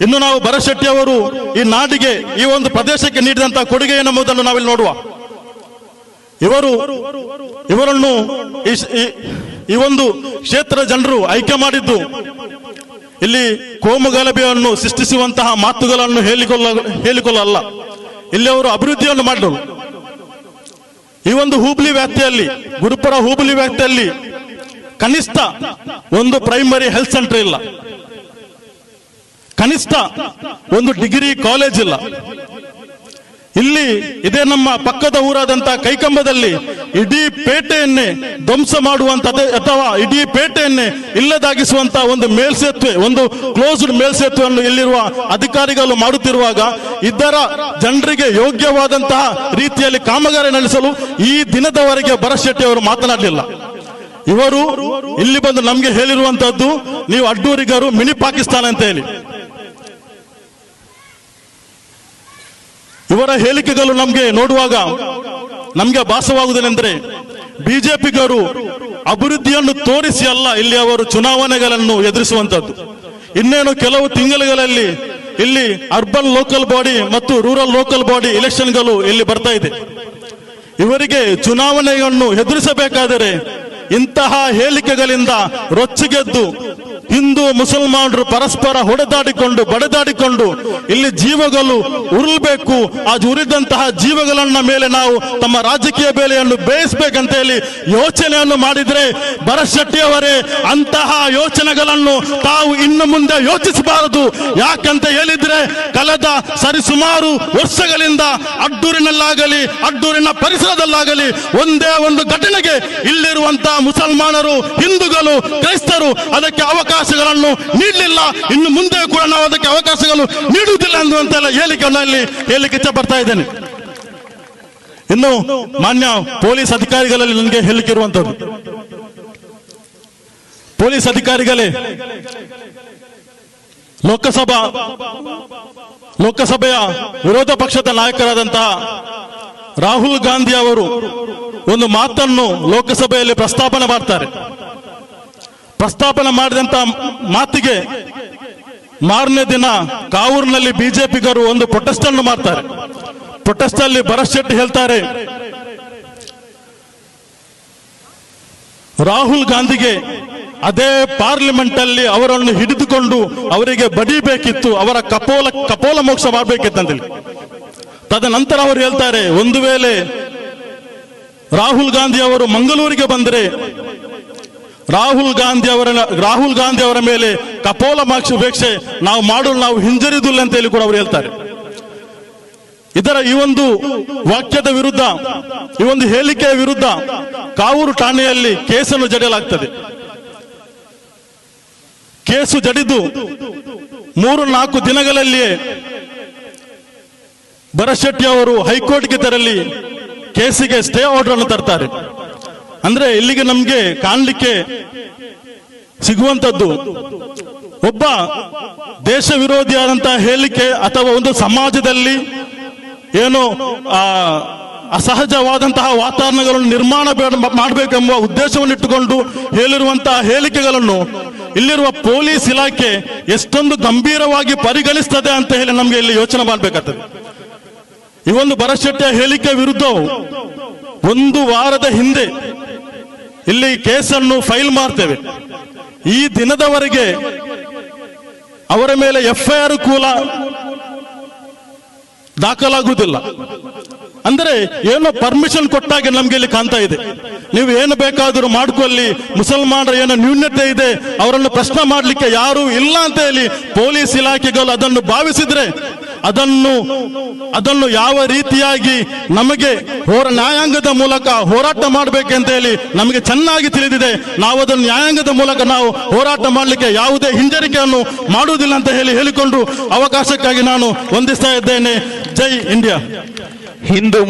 ಇನ್ನು ನಾವು ಭರತ್ ಶೆಟ್ಟಿ ಅವರು ಈ ನಾಡಿಗೆ ಈ ಒಂದು ಪ್ರದೇಶಕ್ಕೆ ನೀಡಿದಂತಹ ಕೊಡುಗೆ ಏನೆಂಬುದನ್ನು ನಾವಿಲ್ಲಿ ನೋಡುವ. ಇವರನ್ನು ಈ ಒಂದು ಕ್ಷೇತ್ರದ ಜನರು ಆಯ್ಕೆ ಮಾಡಿದ್ದು ಇಲ್ಲಿ ಕೋಮುಗಲಭೆಯನ್ನು ಸೃಷ್ಟಿಸುವಂತಹ ಮಾತುಗಳನ್ನು ಹೇಳಿಕೊಳ್ಳಲ್ಲ. ಇಲ್ಲಿ ಅವರು ಅಭಿವೃದ್ಧಿಯನ್ನು ಮಾಡಿದರು. ಈ ಒಂದು ಹೂಬ್ಳಿ ವ್ಯಾಪ್ತಿಯಲ್ಲಿ, ಗುರುಪುರ ಹೂಬ್ಳಿ ವ್ಯಾಪ್ತಿಯಲ್ಲಿ ಕನಿಷ್ಠ ಒಂದು ಪ್ರೈಮರಿ ಹೆಲ್ತ್ ಸೆಂಟರ್ ಇಲ್ಲ, ಕನಿಷ್ಠ ಒಂದು ಡಿಗ್ರಿ ಕಾಲೇಜ್ ಇಲ್ಲ. ಇಲ್ಲಿ ಇದೇ ನಮ್ಮ ಪಕ್ಕದ ಊರಾದಂತಹ ಕೈಕಂಬದಲ್ಲಿ ಇಡೀ ಪೇಟೆಯನ್ನೇ ಧ್ವಂಸ ಮಾಡುವಂತ ಅಥವಾ ಇಡೀ ಪೇಟೆಯನ್ನೇ ಇಲ್ಲದಾಗಿಸುವಂತಹ ಒಂದು ಮೇಲ್ಸೇತುವೆ, ಒಂದು ಕ್ಲೋಸ್ಡ್ ಮೇಲ್ಸೇತುವೆಯನ್ನು ಇಲ್ಲಿರುವ ಅಧಿಕಾರಿಗಳು ಮಾಡುತ್ತಿರುವಾಗ ಇದರ ಜನರಿಗೆ ಯೋಗ್ಯವಾದಂತಹ ರೀತಿಯಲ್ಲಿ ಕಾಮಗಾರಿ ನಡೆಸಲು ಈ ದಿನದವರೆಗೆ ಭರತ್ ಶೆಟ್ಟಿ ಅವರು ಮಾತನಾಡಲಿಲ್ಲ. ಇವರು ಇಲ್ಲಿ ಬಂದು ನಮಗೆ ಹೇಳಿರುವಂತದ್ದು, ನೀವು ಅಡ್ಡೂರಿಗರು ಮಿನಿ ಪಾಕಿಸ್ತಾನ ಅಂತ ಹೇಳಿ. ಇವರ ಹೇಳಿಕೆಗಳು ನಮಗೆ ನೋಡುವಾಗ ನಮಗೆ ಭಾಸವಾಗುವುದೇನೆಂದರೆ, ಬಿಜೆಪಿಗರು ಅಭಿವೃದ್ಧಿಯನ್ನು ತೋರಿಸಿ ಅಲ್ಲ ಇಲ್ಲಿ ಅವರು ಚುನಾವಣೆಗಳನ್ನು ಎದುರಿಸುವಂತದ್ದು. ಇನ್ನೇನು ಕೆಲವು ತಿಂಗಳುಗಳಲ್ಲಿ ಇಲ್ಲಿ ಅರ್ಬನ್ ಲೋಕಲ್ ಬಾಡಿ ಮತ್ತು ರೂರಲ್ ಲೋಕಲ್ ಬಾಡಿ ಎಲೆಕ್ಷನ್ಗಳು ಇಲ್ಲಿ ಬರ್ತಾ ಇದೆ. ಇವರಿಗೆ ಚುನಾವಣೆಯನ್ನು ಎದುರಿಸಬೇಕಾದರೆ ಇಂತಹ ಹೇಳಿಕೆಗಳಿಂದ ರೊಚ್ಚಿಗೆದ್ದು ಹಿಂದೂ ಮುಸಲ್ಮಾನರು ಪರಸ್ಪರ ಹೊಡೆದಾಡಿಕೊಂಡು ಬಡದಾಡಿಕೊಂಡು ಇಲ್ಲಿ ಜೀವಗಳು ಉರುಳಬೇಕು. ಆ ಉರಿದಂತಹ ಜೀವಗಳನ್ನ ಮೇಲೆ ನಾವು ತಮ್ಮ ರಾಜಕೀಯ ಬೇಳೆಯನ್ನು ಬೇಯಿಸಬೇಕಂತ ಹೇಳಿ ಯೋಚನೆಯನ್ನು ಮಾಡಿದ್ರೆ, ಭರತ್ ಶೆಟ್ಟಿ ಅವರೇ ಅಂತಹ ಯೋಚನೆಗಳನ್ನು ತಾವು ಇನ್ನು ಮುಂದೆ ಯೋಚಿಸಬಾರದು. ಯಾಕಂತ ಹೇಳಿದ್ರೆ ಕಳೆದ ಸರಿಸುಮಾರು ವರ್ಷಗಳಿಂದ ಅಡ್ಡೂರಿನಲ್ಲಾಗಲಿ ಅಡ್ಡೂರಿನ ಪರಿಸರದಲ್ಲಾಗಲಿ ಒಂದೇ ಒಂದು ಘಟನೆಗೆ ಇಲ್ಲಿರುವಂತಹ ಮುಸಲ್ಮಾನರು, ಹಿಂದೂಗಳು, ಕ್ರೈಸ್ತರು ಅದಕ್ಕೆ ಅವಕಾಶಗಳನ್ನು ನೀಡಲಿಲ್ಲ. ಇನ್ನು ಮುಂದೆ ಕೂಡ ನಾವು ಅದಕ್ಕೆ ಅವಕಾಶಗಳು ನೀಡುವುದಿಲ್ಲ ಅನ್ನುವಂತೆಲ್ಲ ಹೇಳಿಕೆಯಲ್ಲಿ ಇಚ್ಛೆ ಬರ್ತಾ ಇದ್ದೇನೆ. ಇನ್ನು ಮಾನ್ಯ ಪೊಲೀಸ್ ಅಧಿಕಾರಿಗಳಲ್ಲಿ ನನಗೆ ಹೇಳಿಕೆ ಇರುವಂತದ್ದು, ಪೊಲೀಸ್ ಅಧಿಕಾರಿಗಳೇ, ಲೋಕಸಭೆಯ ವಿರೋಧ ಪಕ್ಷದ ನಾಯಕರಾದಂತಹ ರಾಹುಲ್ ಗಾಂಧಿ ಅವರು ಒಂದು ಮಾತನ್ನು ಲೋಕಸಭೆಯಲ್ಲಿ ಪ್ರಸ್ತಾಪನೆ ಮಾಡ್ತಾರೆ. ಪ್ರಸ್ತಾಪನೆ ಮಾಡಿದಂತ ಮಾತಿಗೆ ಮಾರನೇ ದಿನ ಕಾವೂರಿನಲ್ಲಿ ಬಿಜೆಪಿಗರು ಒಂದು ಪ್ರೊಟೆಸ್ಟ್ ಅನ್ನು ಮಾಡ್ತಾರೆ. ಪ್ರೊಟೆಸ್ಟ್ ಅಲ್ಲಿ ಭರತ್ ಶೆಟ್ಟಿ ಹೇಳ್ತಾರೆ, ರಾಹುಲ್ ಗಾಂಧಿಗೆ ಅದೇ ಪಾರ್ಲಿಮೆಂಟ್ ಅಲ್ಲಿ ಅವರನ್ನು ಹಿಡಿದುಕೊಂಡು ಅವರಿಗೆ ಬಡಿಬೇಕಿತ್ತು, ಅವರ ಕಪೋಲ ಮೋಕ್ಷ ಮಾಡಬೇಕಿತ್ತಂತೇಳಿ. ತದನಂತರ ಅವರು ಹೇಳ್ತಾರೆ, ಒಂದು ವೇಳೆ ರಾಹುಲ್ ಗಾಂಧಿ ಅವರು ಮಂಗಳೂರಿಗೆ ಬಂದರೆ ರಾಹುಲ್ ಗಾಂಧಿ ಅವರ ಮೇಲೆ ಕಪೋಲ ಮೋಕ್ಷಾಪೇಕ್ಷೆ ನಾವು ಹಿಂಜರಿದಿಲ್ಲ ಅಂತ ಹೇಳಿ ಕೂಡ ಅವರು ಹೇಳ್ತಾರೆ. ಈ ಒಂದು ವಾಕ್ಯದ ವಿರುದ್ಧ, ಈ ಒಂದು ಹೇಳಿಕೆಯ ವಿರುದ್ಧ ಕಾವೂರು ಠಾಣೆಯಲ್ಲಿ ಕೇಸನ್ನು ಜಡಿಯಲಾಗ್ತದೆ. ಕೇಸು ಜಡಿದು 3-4 ದಿನಗಳಲ್ಲಿಯೇ ಭರತ್ ಶೆಟ್ಟಿ ಅವರು ಹೈಕೋರ್ಟ್ಗೆ ತೆರಳಿ ಕೇಸಿಗೆ ಸ್ಟೇ ಆರ್ಡರ್ ಅನ್ನು ತರ್ತಾರೆ. ಅಂದ್ರೆ ಇಲ್ಲಿಗೆ ನಮ್ಗೆ ಕಾಣಲಿಕ್ಕೆ ಸಿಗುವಂತದ್ದು, ಒಬ್ಬ ದೇಶ ವಿರೋಧಿಯಾದಂತಹ ಹೇಳಿಕೆ ಅಥವಾ ಒಂದು ಸಮಾಜದಲ್ಲಿ ಏನೋ ಅಸಹಜವಾದಂತಹ ವಾತಾವರಣಗಳನ್ನು ನಿರ್ಮಾಣ ಮಾಡಬೇಕೆಂಬ ಉದ್ದೇಶವನ್ನು ಇಟ್ಟುಕೊಂಡು ಹೇಳಿರುವಂತಹ ಹೇಳಿಕೆಗಳನ್ನು ಇಲ್ಲಿರುವ ಪೊಲೀಸ್ ಇಲಾಖೆ ಎಷ್ಟೊಂದು ಗಂಭೀರವಾಗಿ ಪರಿಗಣಿಸ್ತದೆ ಅಂತ ಹೇಳಿ ನಮ್ಗೆ ಇಲ್ಲಿ ಯೋಚನೆ ಮಾಡಬೇಕಾಗ್ತದೆ. ಈ ಒಂದು ಭರತ್ ಶೆಟ್ಟಿಯ ಹೇಳಿಕೆ ವಿರುದ್ಧ 1 ವಾರದ ಹಿಂದೆ ಇಲ್ಲಿ ಕೇಸನ್ನು ಫೈಲ್ ಮಾಡ್ತೇವೆ. ಈ ದಿನದವರೆಗೆ ಅವರ ಮೇಲೆ FIR ಕೂಡ ದಾಖಲಾಗುವುದಿಲ್ಲ. ಅಂದರೆ ಏನೋ ಪರ್ಮಿಷನ್ ಕೊಟ್ಟಾಗೆ ನಮ್ಗೆ ಇಲ್ಲಿ ಕಾಣ್ತಾ ಇದೆ. ನೀವು ಏನು ಬೇಕಾದರೂ ಮಾಡ್ಕೊಳ್ಳಿ, ಮುಸಲ್ಮಾನರ ಏನೋ ನ್ಯೂನ್ಯತೆ ಇದೆ, ಅವರನ್ನು ಪ್ರಶ್ನೆ ಮಾಡಲಿಕ್ಕೆ ಯಾರು ಇಲ್ಲ ಅಂತ ಹೇಳಿ ಪೊಲೀಸ್ ಇಲಾಖೆಗಳು ಅದನ್ನು ಭಾವಿಸಿದ್ರೆ ಅದನ್ನು ಯಾವ ರೀತಿಯಾಗಿ ನಮಗೆ ನ್ಯಾಯಾಂಗದ ಮೂಲಕ ಹೋರಾಟ ಮಾಡಬೇಕಂತ ಹೇಳಿ ನಮಗೆ ಚೆನ್ನಾಗಿ ತಿಳಿದಿದೆ. ನಾವು ಅದನ್ನು ನ್ಯಾಯಾಂಗದ ಮೂಲಕ ನಾವು ಹೋರಾಟ ಮಾಡಲಿಕ್ಕೆ ಯಾವುದೇ ಹಿಂಜರಿಕೆಯನ್ನು ಮಾಡುವುದಿಲ್ಲ ಅಂತ ಹೇಳಿಕೊಂಡು ಅವಕಾಶಕ್ಕಾಗಿ ನಾನು ವಂದಿಸ್ತಾ ಇದ್ದೇನೆ. ಜೈ ಇಂಡಿಯಾ. ಹಿಂದೂ